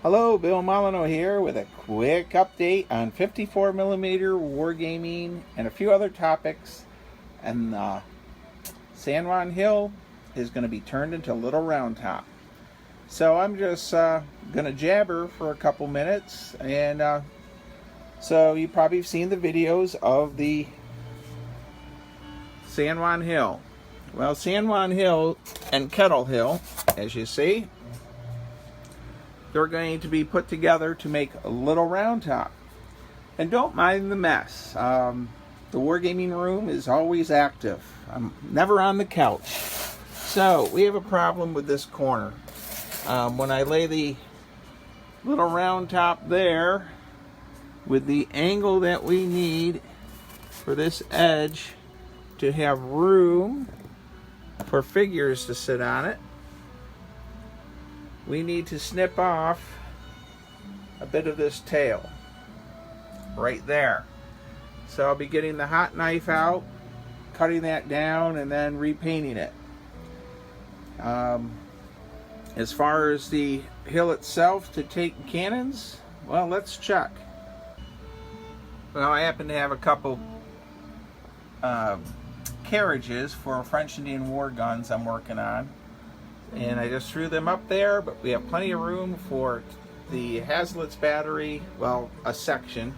Hello, Bill Molyneux here with a quick update on 54mm wargaming and a few other topics. And San Juan Hill is going to be turned into Little Round Top. So I'm just going to jabber for a couple minutes. And so you probably have seen the videos of the San Juan Hill. Well, San Juan Hill and Kettle Hill, as you see, they're going to be put together to make a Little Round Top. And don't mind the mess. The wargaming room is always active. I'm never on the couch. So we have a problem with this corner. When I lay the Little Round Top there, with the angle that we need for this edge to have room for figures to sit on it, we need to snip off a bit of this tail right there. So I'll be getting the hot knife out, cutting that down, and then repainting it. As far as the hill itself to take cannons, well, let's check. Well, I happen to have a couple carriages for French Indian war guns I'm working on, and I just threw them up there, but we have plenty of room for the Hazlitt's battery. Well, a section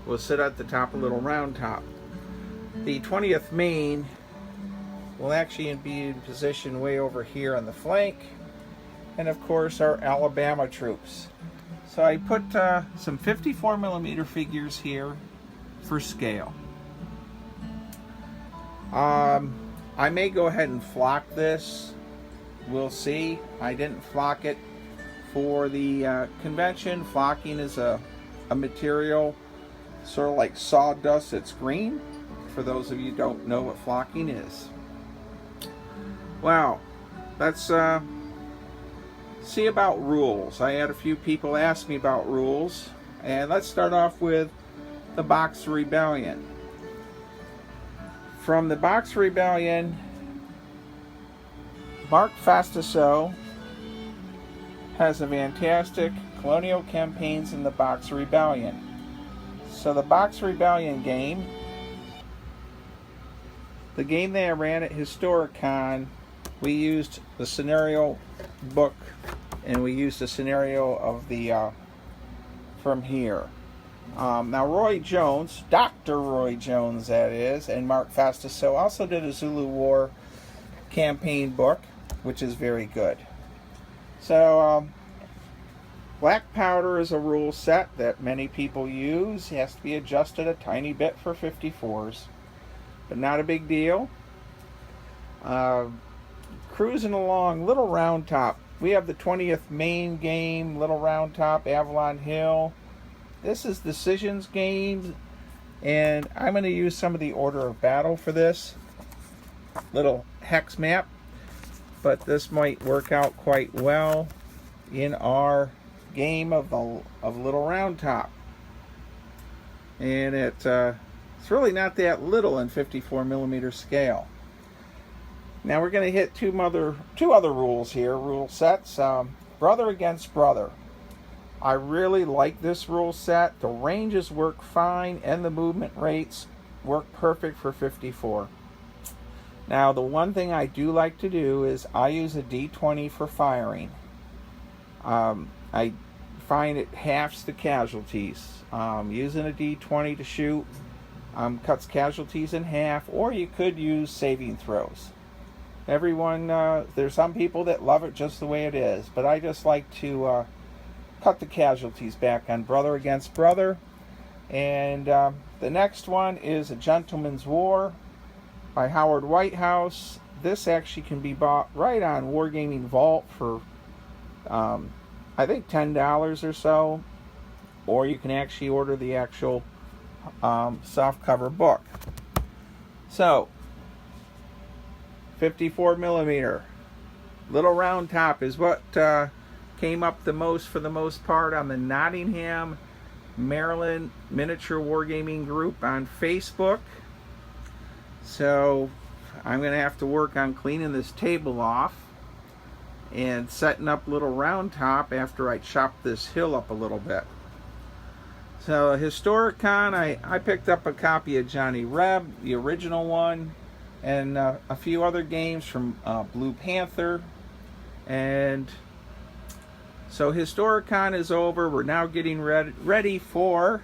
will sit at the top of Little Round Top. The 20th Maine will actually be in position way over here on the flank, and of course our Alabama troops. So I put some 54mm figures here for scale. I may go ahead and flock this. We'll see. I didn't flock it for the convention. Flocking is a material sort of like sawdust. It's green, for those of you who don't know what flocking is. Wow, let's see about rules. I had a few people ask me about rules, and let's start off with the Boxer Rebellion. From the Boxer Rebellion, Mark Fastaso has a fantastic colonial campaigns in the Boxer Rebellion. So the Boxer Rebellion game, the game that I ran at Historicon, we used the scenario book, and we used the scenario of the from here. Now Roy Jones, Dr. Roy Jones that is, and Mark Fastaso also did a Zulu War campaign book, which is very good. So black powder is a rule set that many people use. It has to be adjusted a tiny bit for 54s, but not a big deal. Cruising along, Little Round Top. We have the 20th Maine game, Little Round Top, Avalon Hill. This is Decisions games, and I'm going to use some of the Order of Battle for this little hex map, but this might work out quite well in our game of Little Round Top. And it's really not that little in 54mm scale. Now we're going to hit two other rules here, rule sets. Brother against brother. I really like this rule set. The ranges work fine, and the movement rates work perfect for 54. Now, the one thing I do like to do is I use a D20 for firing. I find it halves the casualties. Using a D20 to shoot cuts casualties in half, or you could use saving throws. Everyone, there's some people that love it just the way it is, but I just like to cut the casualties back on Brother Against Brother. And the next one is A Gentleman's War by Howard Whitehouse. This actually can be bought right on Wargaming Vault for I think $10 or so, or you can actually order the actual softcover book. So 54mm Little Round Top is what came up the most for the most part on the Nottingham, Maryland Miniature Wargaming group on Facebook. So I'm going to have to work on cleaning this table off. and setting up little round top after I chopped this hill up a little bit. So Historicon, I picked up a copy of Johnny Reb, the original one, and a few other games from Blue Panther. And so Historicon is over. We're now getting ready for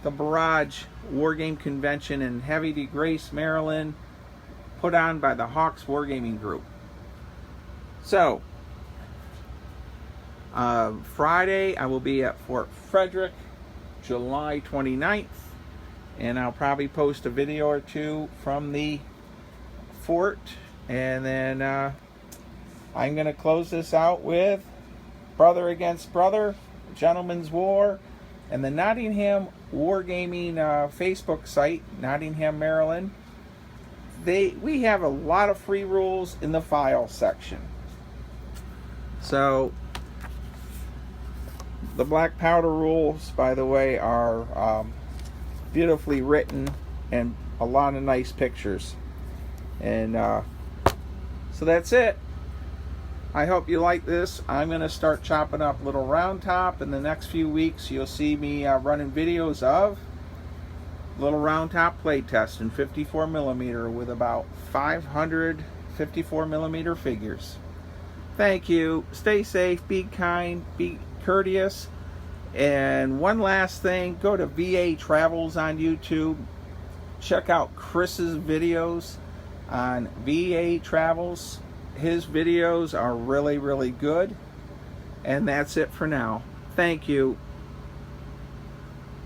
the Barrage Wargame Convention in Havre de Grace, Maryland, put on by the Hawks Wargaming Group. So, Friday I will be at Fort Frederick, July 29th, and I'll probably post a video or two from the fort, and then I'm going to close this out with Brother Against Brother, Gentleman's War, and the Nottingham Wargaming Facebook site, Nottingham, Maryland. We have a lot of free rules in the file section. So the black powder rules, by the way, are beautifully written and a lot of nice pictures. And so that's it. I hope you like this. I'm going to start chopping up little round top. In the next few weeks, you'll see me running videos of little round top playtest in 54mm with about 500 54mm figures. Thank you. Stay safe, be kind, be courteous. And one last thing, go to VA Travels on YouTube. Check out Chris's videos on VA Travels. His videos are really, really good. And that's it for now. Thank you.